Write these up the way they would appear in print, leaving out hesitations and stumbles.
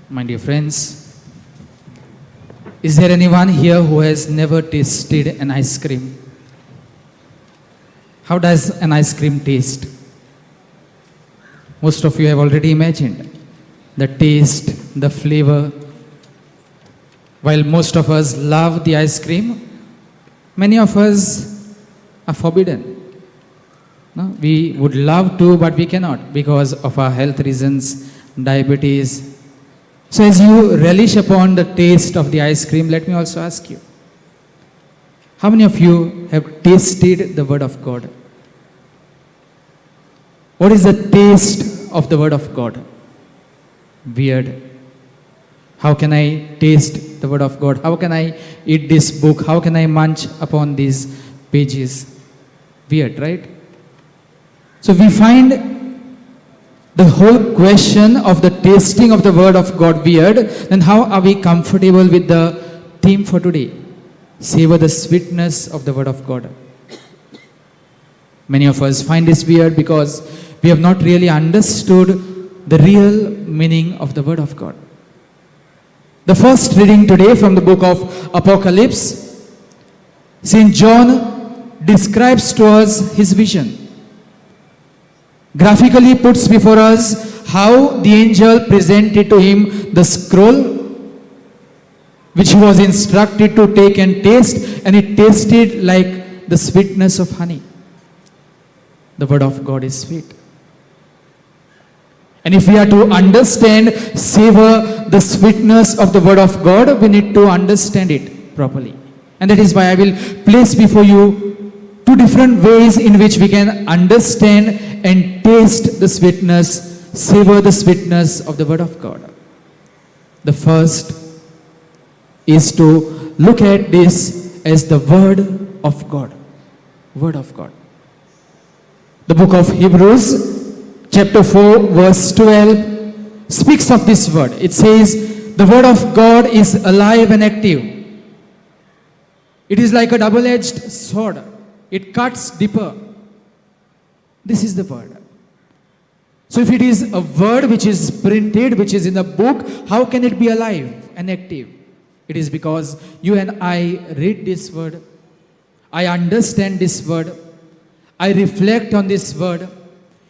My dear friends, is there anyone here who has never tasted an ice cream? How does an ice cream taste? Most of you have already imagined the taste, the flavor. While most of us love the ice cream, many of us are forbidden. No? We would love to, but we cannot because of our health reasons, diabetes. So as you relish upon the taste of the ice cream, let me also ask you, how many of you have tasted the Word of God? What is the taste of the Word of God? Weird. How can I taste the Word of God? How can I eat this book? How can I munch upon these pages? Weird, right? So we find the whole question of the tasting of the Word of God weird. Then how are we comfortable with the theme for today? Savor the sweetness of the Word of God. Many of us find this weird because we have not really understood the real meaning of the Word of God. The first reading today from the book of Apocalypse, St. John describes to us his vision. Graphically puts before us how the angel presented to him the scroll, which he was instructed to take and taste, and it tasted like the sweetness of honey. The Word of God is sweet. And if we are to understand, savor the sweetness of the Word of God, we need to understand it properly. And that is why I will place before you two different ways in which we can understand and taste the sweetness, savor the sweetness of the Word of God. The first is to look at this as the Word of God. Word of God. The book of Hebrews, chapter 4, verse 12, speaks of this word. It says, the Word of God is alive and active. It is like a double-edged sword. It cuts deeper. This is the Word. So if it is a word which is printed, which is in a book, how can it be alive and active? It is because you and I read this word, I understand this word, I reflect on this word,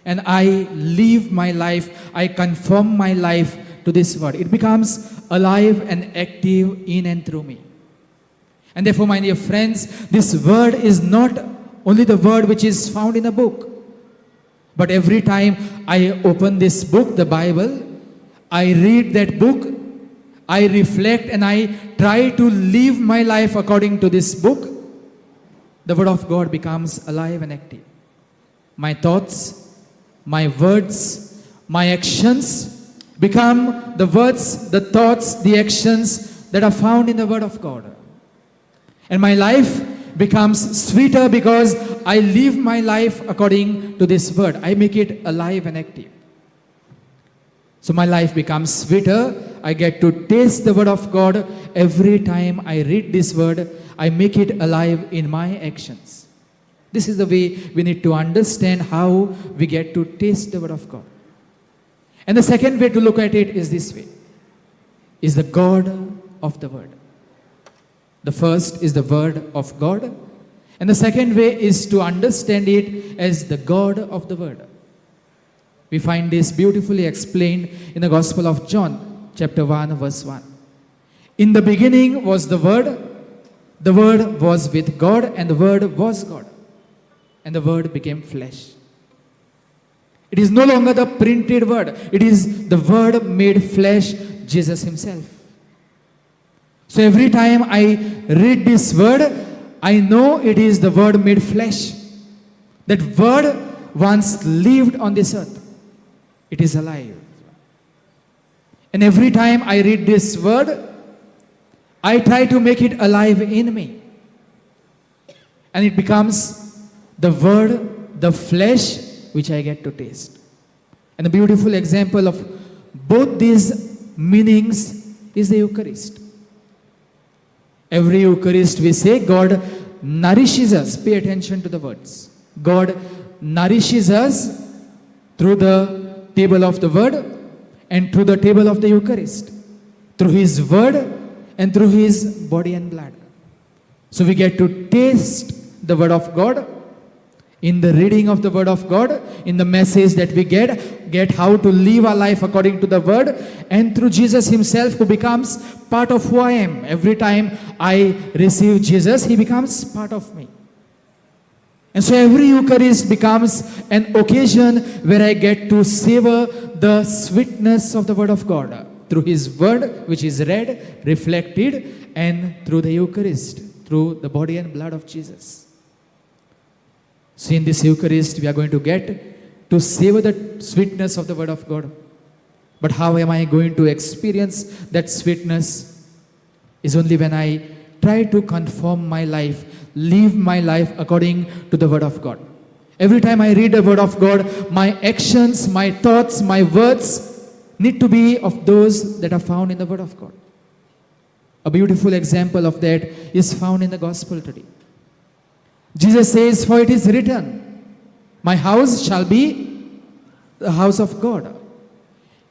and I live my life, I conform my life to this word. It becomes alive and active in and through me. And therefore, my dear friends, this word is not only the word which is found in a book. But every time I open this book, the Bible, I read that book, I reflect and I try to live my life according to this book, the Word of God becomes alive and active. My thoughts, my words, my actions become the words, the thoughts, the actions that are found in the Word of God. And my life becomes sweeter because I live my life according to this word. I make it alive and active. So my life becomes sweeter. I get to taste the Word of God every time I read this word. I make it alive in my actions. This is the way we need to understand how we get to taste the Word of God. And the second way to look at it is this way. Is the God of the Word. The first is the Word of God. And the second way is to understand it as the God of the Word. We find this beautifully explained in the Gospel of John, chapter 1, verse 1. In the beginning was the Word was with God, and the Word was God. And the Word became flesh. It is no longer the printed Word. It is the Word made flesh, Jesus Himself. So every time I read this word, I know it is the Word made flesh. That Word once lived on this earth. It is alive. And every time I read this word, I try to make it alive in me. And it becomes the Word, the flesh, which I get to taste. And a beautiful example of both these meanings is the Eucharist. Every Eucharist we say God nourishes us. Pay attention to the words. God nourishes us through the table of the Word and through the table of the Eucharist. through His word and through His body and blood. So we get to taste the word of God in the reading of the word of God, in the message that we get how to live our life according to the word, and through Jesus Himself, who becomes part of who I am. Every time I receive Jesus, He becomes part of me. And so every Eucharist becomes an occasion where I get to savor the sweetness of the word of God through His word, which is read, reflected, and through the Eucharist, through the body and blood of Jesus. So in this Eucharist, we are going to get to savor the sweetness of the word of God. But how am I going to experience that sweetness? Is only when I try to conform my life, live my life according to the word of God. Every time I read the word of God, my actions, my thoughts, my words need to be of those that are found in the word of God. A beautiful example of that is found in the gospel today. Jesus says, "For it is written, my house shall be the house of God."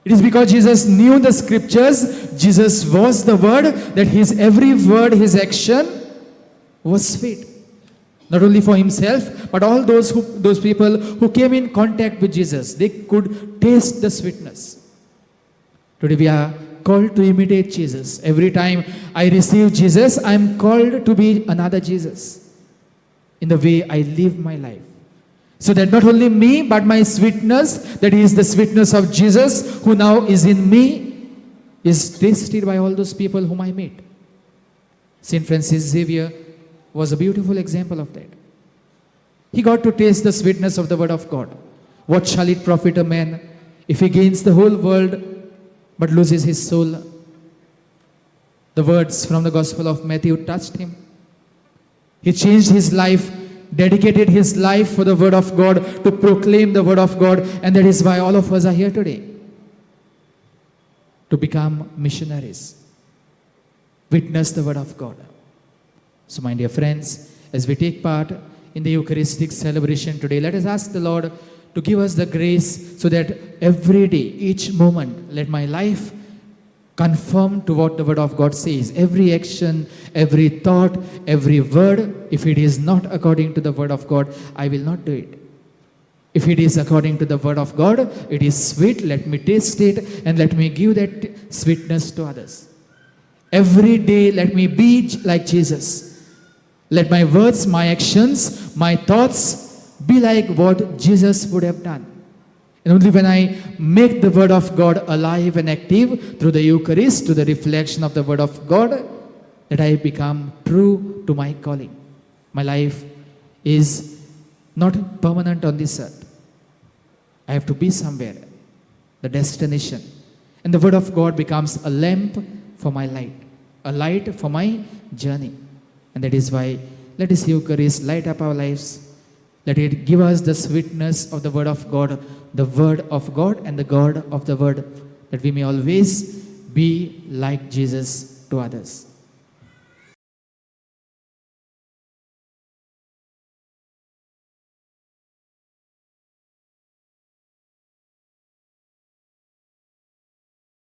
It is because Jesus knew the scriptures, Jesus was the word, that His every word, His action was sweet. Not only for Himself, but all those people who came in contact with Jesus, they could taste the sweetness. Today we are called to imitate Jesus. Every time I receive Jesus, I am called to be another Jesus in the way I live my life. So that not only me, but my sweetness, that is the sweetness of Jesus, who now is in me, is tasted by all those people whom I meet. St. Francis Xavier was a beautiful example of that. He got to taste the sweetness of the word of God. What shall it profit a man if he gains the whole world but loses his soul? The words from the Gospel of Matthew touched him. He changed his life, dedicated his life for the word of God, to proclaim the word of God, and that is why all of us are here today, to become missionaries, witness the word of God. So my dear friends, as we take part in the Eucharistic celebration today, let us ask the Lord to give us the grace so that every day, each moment, let my life conform to what the word of God says. Every action, every thought, every word, if it is not according to the word of God, I will not do it. If it is according to the word of God, it is sweet, let me taste it and let me give that sweetness to others. Every day, let me be like Jesus. Let my words, my actions, my thoughts be like what Jesus would have done. And only when I make the word of God alive and active through the Eucharist, to the reflection of the word of God, that I become true to my calling. My life is not permanent on this earth. I have to be somewhere, the destination. And the word of God becomes a lamp for my light, a light for my journey. And that is why let this Eucharist light up our lives. Let it give us the sweetness of the word of God, the word of God and the God of the word, that we may always be like Jesus to others.